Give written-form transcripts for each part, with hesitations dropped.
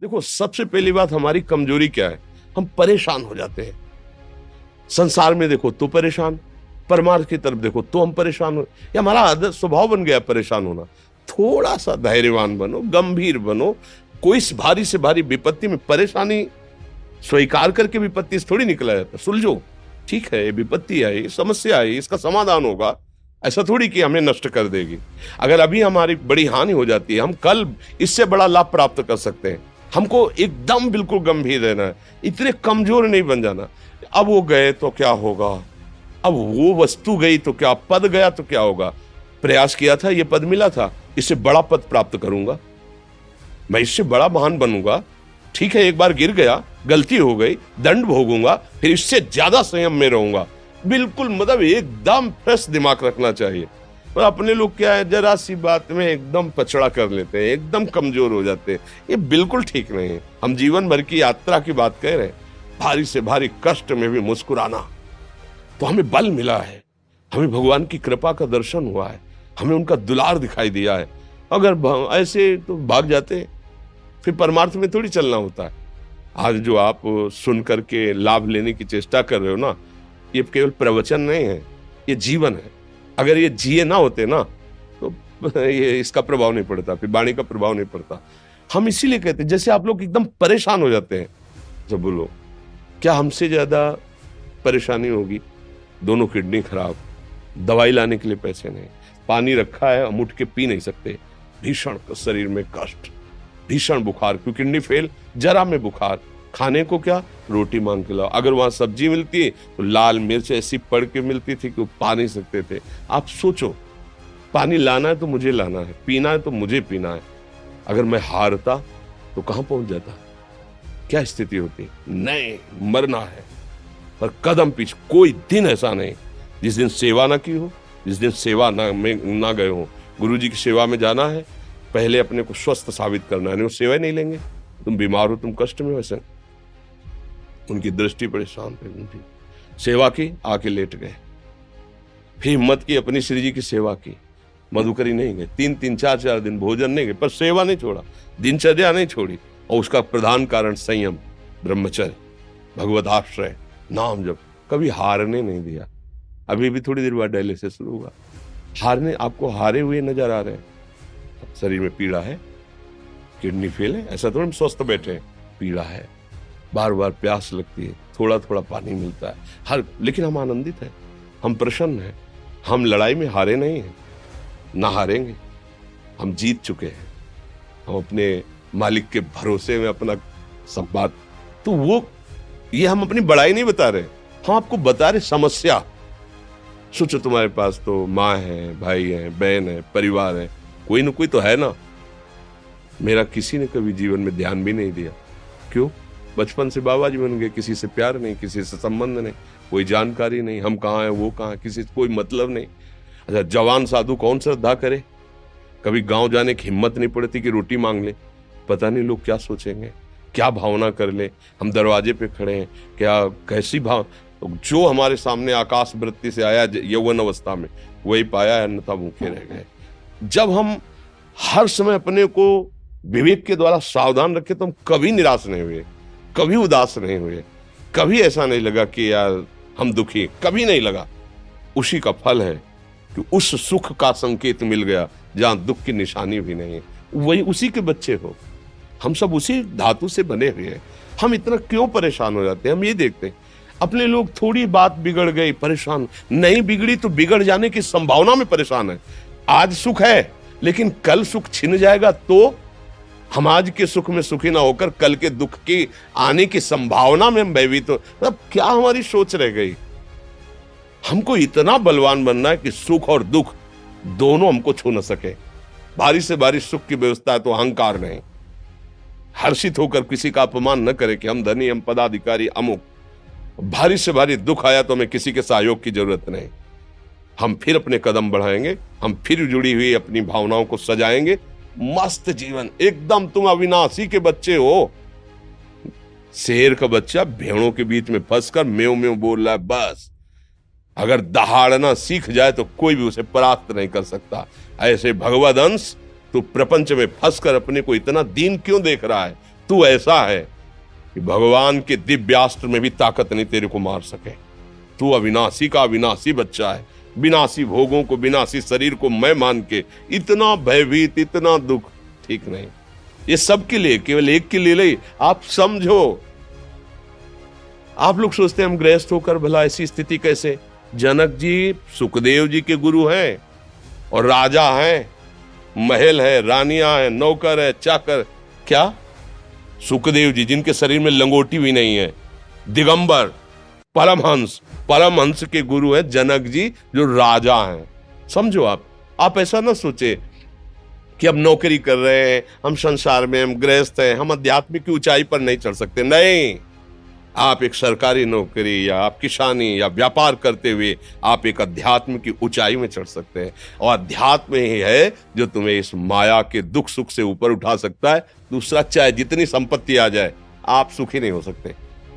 देखो, सबसे पहली बात हमारी कमजोरी क्या है, हम परेशान हो जाते हैं। संसार में देखो तो परेशान, परमार्थ की तरफ देखो तो हम परेशान हो, ये हमारा आदत स्वभाव बन गया परेशान होना। थोड़ा सा धैर्यवान बनो, गंभीर बनो। कोई इस भारी से भारी विपत्ति में परेशानी स्वीकार करके विपत्ति से थोड़ी निकला जाता। सुलझो, ठीक है, ये विपत्ति आई, समस्या आई, इसका समाधान होगा। ऐसा थोड़ी कि हमें नष्ट कर देगी। अगर अभी हमारी बड़ी हानि हो जाती है, हम कल इससे बड़ा लाभ प्राप्त कर सकते हैं। हमको एकदम बिल्कुल गंभीर रहना है, इतने कमजोर नहीं बन जाना। अब वो गए तो क्या होगा, अब वो वस्तु गई तो क्या, पद गया तो क्या होगा। प्रयास किया था, ये पद मिला था, इससे बड़ा पद प्राप्त करूंगा, मैं इससे बड़ा महान बनूंगा। ठीक है, एक बार गिर गया, गलती हो गई, दंड भोगूंगा, फिर इससे ज्यादा संयम में रहूंगा। बिल्कुल मतलब एकदम फ्रेश दिमाग रखना चाहिए। पर अपने लोग क्या है, जरा सी बात में एकदम पचड़ा कर लेते हैं, एकदम कमजोर हो जाते हैं। ये बिल्कुल ठीक नहीं है। हम जीवन भर की यात्रा की बात कह रहे हैं, भारी से भारी कष्ट में भी मुस्कुराना, तो हमें बल मिला है, हमें भगवान की कृपा का दर्शन हुआ है, हमें उनका दुलार दिखाई दिया है। अगर ऐसे तो भाग जाते, फिर परमार्थ में थोड़ी चलना होता है। आज जो आप सुन करके लाभ लेने की चेष्टा कर रहे हो ना, ये केवल प्रवचन नहीं है, ये जीवन है। अगर ये जिए ना होते ना, तो ये इसका प्रभाव नहीं पड़ता, फिर वाणी का प्रभाव नहीं पड़ता। हम इसीलिए कहते हैं, जैसे आप लोग एकदम परेशान हो जाते हैं, जब बोलो क्या हमसे ज्यादा परेशानी होगी, दोनों किडनी खराब, दवाई लाने के लिए पैसे नहीं, पानी रखा है हम उठ के पी नहीं सकते, भीषण शरीर में कष्ट, भीषण बुखार, क्योंकि किडनी फेल, जरा में बुखार, खाने को क्या, रोटी मांग के लाओ। अगर वहां सब्जी मिलती है तो लाल मिर्च ऐसी पड़ के मिलती थी कि वो पा नहीं सकते थे। आप सोचो, पानी लाना है तो मुझे लाना है, पीना है तो मुझे पीना है। अगर मैं हारता तो कहां पहुंच जाता, क्या स्थिति होती। नहीं, मरना है, पर कदम पीछे। कोई दिन ऐसा नहीं जिस दिन सेवा ना की हो, जिस दिन सेवा ना गए हो। गुरु जी की सेवा में जाना है, पहले अपने को स्वस्थ साबित करना है, नहीं वो सेवा नहीं लेंगे। तुम बीमार हो, तुम कष्ट में, वैसे उनकी दृष्टि बड़ी शांत है, उनकी सेवा की, आके लेट गए। फिर हिम्मत की, अपनी श्री जी की सेवा की, मधुकरी नहीं गए, 3-3 4-4 दिन भोजन नहीं गए, पर सेवा नहीं छोड़ा, दिनचर्या नहीं छोड़ी। और उसका प्रधान कारण संयम, ब्रह्मचर्य, भगवत आश्रय, नाम जप, कभी हारने नहीं दिया। अभी भी थोड़ी देर बाद डायलिसिस शुरू होगा, हारने, आपको हारे हुए नजर आ रहे हैं। शरीर में पीड़ा है, किडनी फेल है, ऐसा थोड़ा हम स्वस्थ बैठे हैं, पीड़ा है, बार बार प्यास लगती है, थोड़ा थोड़ा पानी मिलता है हर, लेकिन हम आनंदित हैं, हम प्रसन्न हैं। हम लड़ाई में हारे नहीं हैं, ना हारेंगे, हम जीत चुके हैं। हम अपने मालिक के भरोसे में अपना सब बात, तो वो ये हम अपनी बड़ाई नहीं बता रहे, हम आपको बता रहे समस्या। सोचो, तुम्हारे पास तो माँ है, भाई है, बहन है, परिवार है, कोई ना कोई तो है ना। मेरा किसी ने कभी जीवन में ध्यान भी नहीं दिया, क्यों? बचपन से बाबा जी बन गए, किसी से प्यार नहीं, किसी से संबंध नहीं, कोई जानकारी नहीं, हम कहाँ हैं, वो कहाँ, किसी से कोई मतलब नहीं। अच्छा, जवान साधु कौन श्रद्धा करे, कभी गांव जाने की हिम्मत नहीं पड़ती कि रोटी मांग ले, पता नहीं लोग क्या सोचेंगे, क्या भावना कर ले। हम दरवाजे पे खड़े हैं, क्या कैसी भाव, जो हमारे सामने आकाश वृत्ति से आया यौवन अवस्था में, वही पाया, अन्यथा भूखे रह गए। जब हम हर समय अपने को विवेक के द्वारा सावधान रखे, तो हम कभी निराश नहीं हुए, कभी उदास नहीं हुए, कभी ऐसा नहीं लगा कि यार हम दुखी, कभी नहीं लगा। उसी का फल है कि उस सुख का संकेत मिल गया जहां दुख की निशानी भी नहीं है, वही उसी के बच्चे हो। हम सब उसी धातु से बने हुए हैं। हम इतना क्यों परेशान हो जाते हैं? हम ये देखते हैं, अपने लोग थोड़ी बात बिगड़ गई परेशान, नहीं बिगड़ी तो बिगड़ जाने की संभावना में परेशान है। आज सुख है, लेकिन कल सुख छिन जाएगा, तो हम आज के सुख में सुखी ना होकर कल के दुख की आने की संभावना में हम भयभीत हो। मतलब क्या हमारी सोच रह गई? हमको इतना बलवान बनना है कि सुख और दुख दोनों हमको छू न सके। भारी से भारी सुख की व्यवस्था है तो अहंकार नहीं, हर्षित होकर किसी का अपमान न करे कि हम धनी, हम पदाधिकारी, अमुक। भारी से भारी दुख आया तो हमें किसी के सहयोग की जरूरत नहीं, हम फिर अपने कदम बढ़ाएंगे, हम फिर जुड़ी हुई अपनी भावनाओं को सजाएंगे। मस्त जीवन एकदम। तुम अविनाशी के बच्चे हो। शेर का बच्चा भेड़ों के बीच में फंसकर म्यों म्यों बोल रहा है, बस अगर दहाड़ना सीख जाए तो कोई भी उसे परास्त नहीं कर सकता। ऐसे भगवद अंश, तू प्रपंच में फंसकर अपने को इतना दीन क्यों देख रहा है? तू ऐसा है कि भगवान के दिव्यास्त्र में भी ताकत नहीं तेरे को मार सके। तू अविनाशी का अविनाशी बच्चा है। विनाशी भोगों को, विनाशी शरीर को मैं मान के इतना भयभीत, इतना दुख ठीक नहीं। ये सबके लिए, केवल एक के लिए नहीं। आप समझो, आप लोग सोचते हैं हम गृहस्थ होकर भला ऐसी स्थिति कैसे। जनक जी सुखदेव जी के गुरु हैं और राजा हैं, महल है, रानियां हैं, नौकर है, चाकर। क्या सुखदेव जी जिनके शरीर में लंगोटी भी नहीं है, दिगंबर, परमहंस, परमहंस के गुरु हैं जनक जी जो राजा हैं। समझो, आप ऐसा ना सोचे कि हम नौकरी कर रहे हैं, हम संसार में, हम गृहस्थ हैं, हम आध्यात्मिक की ऊंचाई पर नहीं चढ़ सकते। नहीं, आप एक सरकारी नौकरी या आप किसानी या व्यापार करते हुए आप एक अध्यात्म की ऊंचाई में चढ़ सकते हैं। और अध्यात्म ही है जो तुम्हें इस माया के दुख सुख से ऊपर उठा सकता है। दूसरा, चाहे जितनी संपत्ति आ जाए, आप सुखी नहीं हो सकते।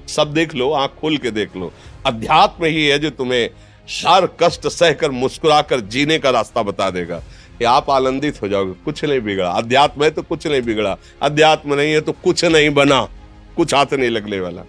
सब देख लो, आंख खोल के देख लो। अध्यात्म ही है जो तुम्हें हर कष्ट सहकर मुस्कुराकर जीने का रास्ता बता देगा कि आप आनंदित हो जाओगे। कुछ नहीं बिगड़ा। अध्यात्म है तो कुछ नहीं बिगड़ा, अध्यात्म नहीं है तो कुछ नहीं बना, कुछ हाथ नहीं लगने वाला।